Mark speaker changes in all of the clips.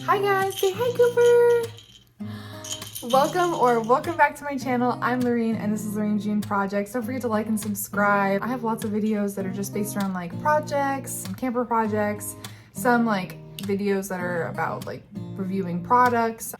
Speaker 1: Hi guys, say hi Cooper! Welcome back to my channel. I'm Lorene and this is Lorene June Projects. Don't forget to like and subscribe. I have lots of videos that are just based around like projects, some camper projects, some like videos that are about like reviewing products,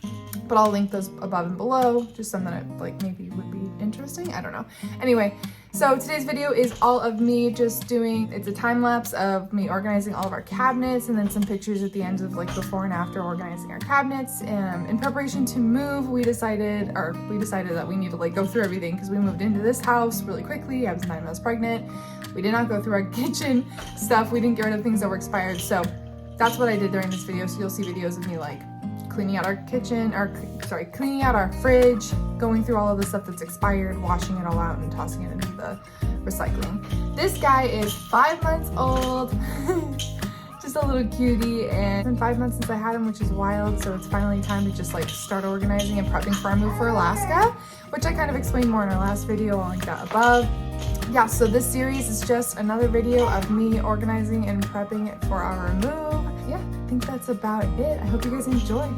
Speaker 1: but I'll link those above and below, just some that like maybe would be interesting. I don't know. Anyway, so today's video is all of me just it's a time lapse of me organizing all of our cabinets and then some pictures at the end of like before and after organizing our cabinets. And in preparation to move, we decided that we need to like go through everything because we moved into this house really quickly. I was 9 months pregnant. We did not go through our kitchen stuff. We didn't get rid of things that were expired. So that's what I did during this video. So you'll see videos of me like cleaning out our kitchen, cleaning out our fridge, going through all of the stuff that's expired, washing it all out and tossing it into the recycling. This guy is 5 months old, just a little cutie, and it's been 5 months since I had him, which is wild. So it's finally time to just like start organizing and prepping for our move for Alaska, which I kind of explained more in our last video. I'll link that above. Yeah, so this series is just another video of me organizing and prepping for our move. Yeah, I think that's about it. I hope you guys enjoy.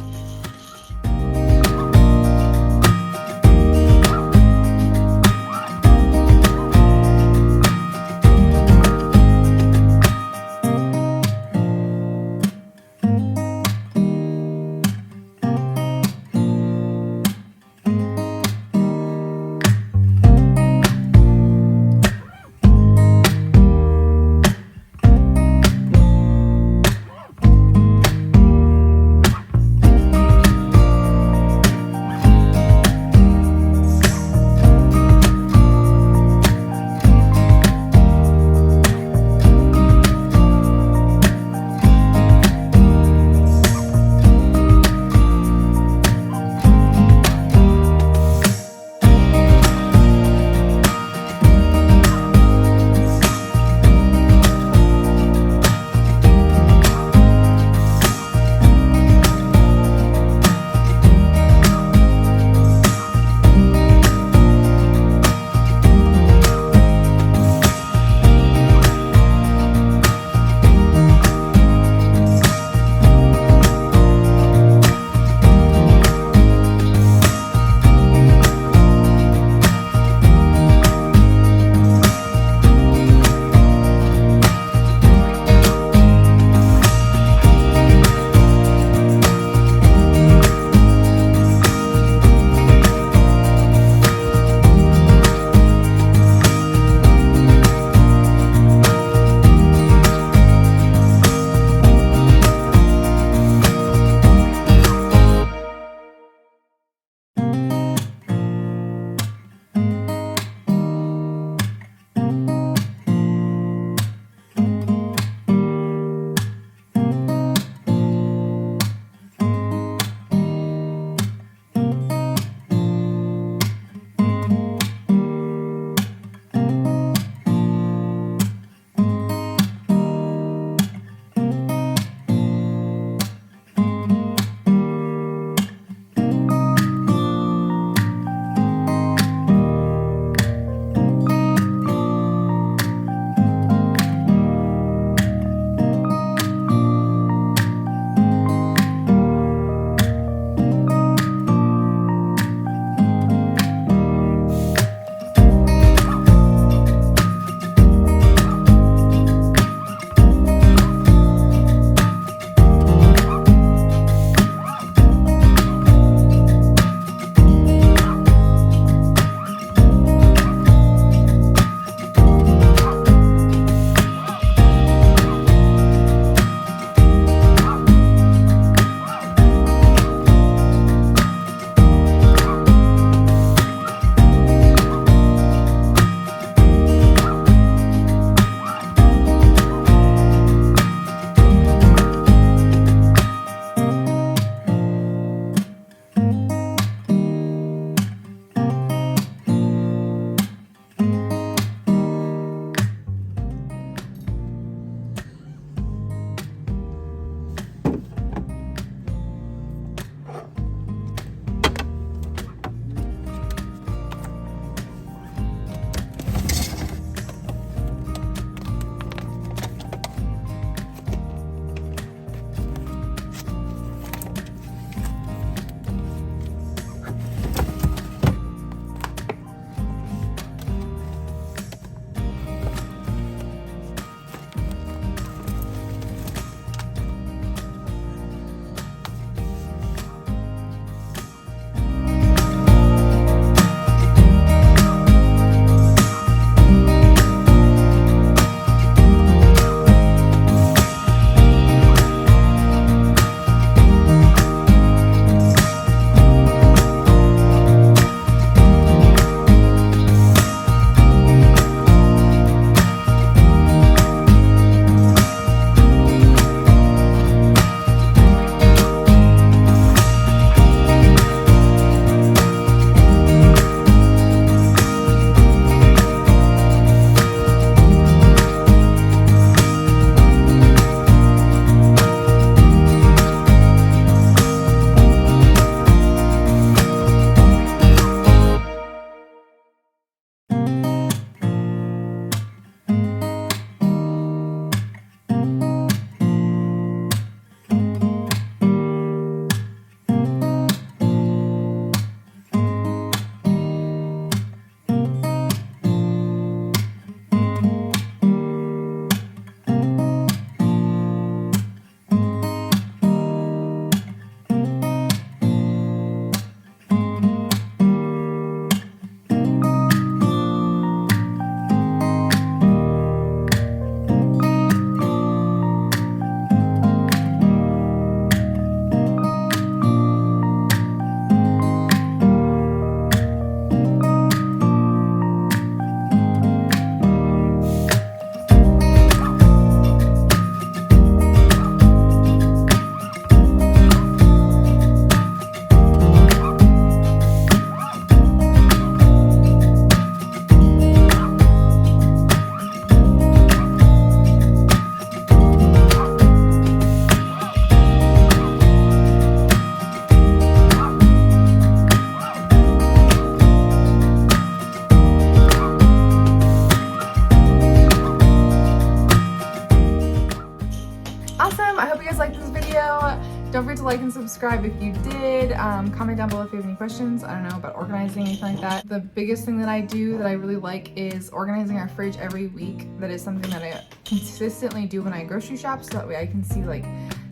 Speaker 1: forget to like and subscribe if you did. Comment down below if you have any questions, I don't know, about organizing, anything like that. The biggest thing that I do that I really like is organizing our fridge every week. That is something that I consistently do when I grocery shop, so that way I can see like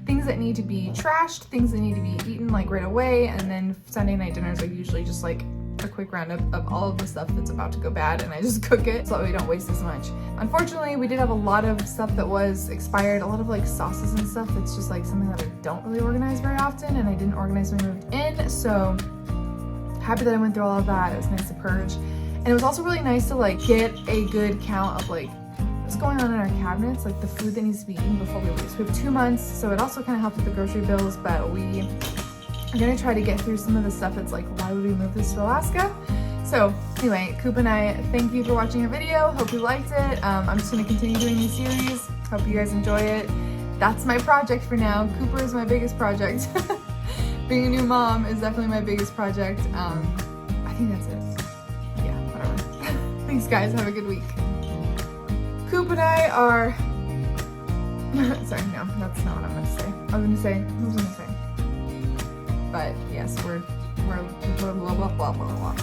Speaker 1: things that need to be trashed, things that need to be eaten like right away, and then Sunday night dinners are usually just like a quick roundup of all of the stuff that's about to go bad, and I just cook it so that we don't waste as much. Unfortunately, we did have a lot of stuff that was expired, a lot of like sauces and stuff that's just like something that I don't really organize very often, and I didn't organize when we moved in, so happy that I went through all of that. It was nice to purge. And it was also really nice to like get a good count of like what's going on in our cabinets, like the food that needs to be eaten before we leave. So we have 2 months, so it also kind of helped with the grocery bills, but I'm gonna try to get through some of the stuff that's like, why would we move this to Alaska? So anyway, Coop and I thank you for watching our video. Hope you liked it. I'm just gonna continue doing these series. Hope you guys enjoy it. That's my project for now. Cooper is my biggest project. Being a new mom is definitely my biggest project. I think that's it. Yeah, whatever. Thanks guys, have a good week. Coop and I are, sorry, no, that's not what I'm gonna say. What was I gonna say? But yes, we're blah, blah, blah, blah, blah, blah.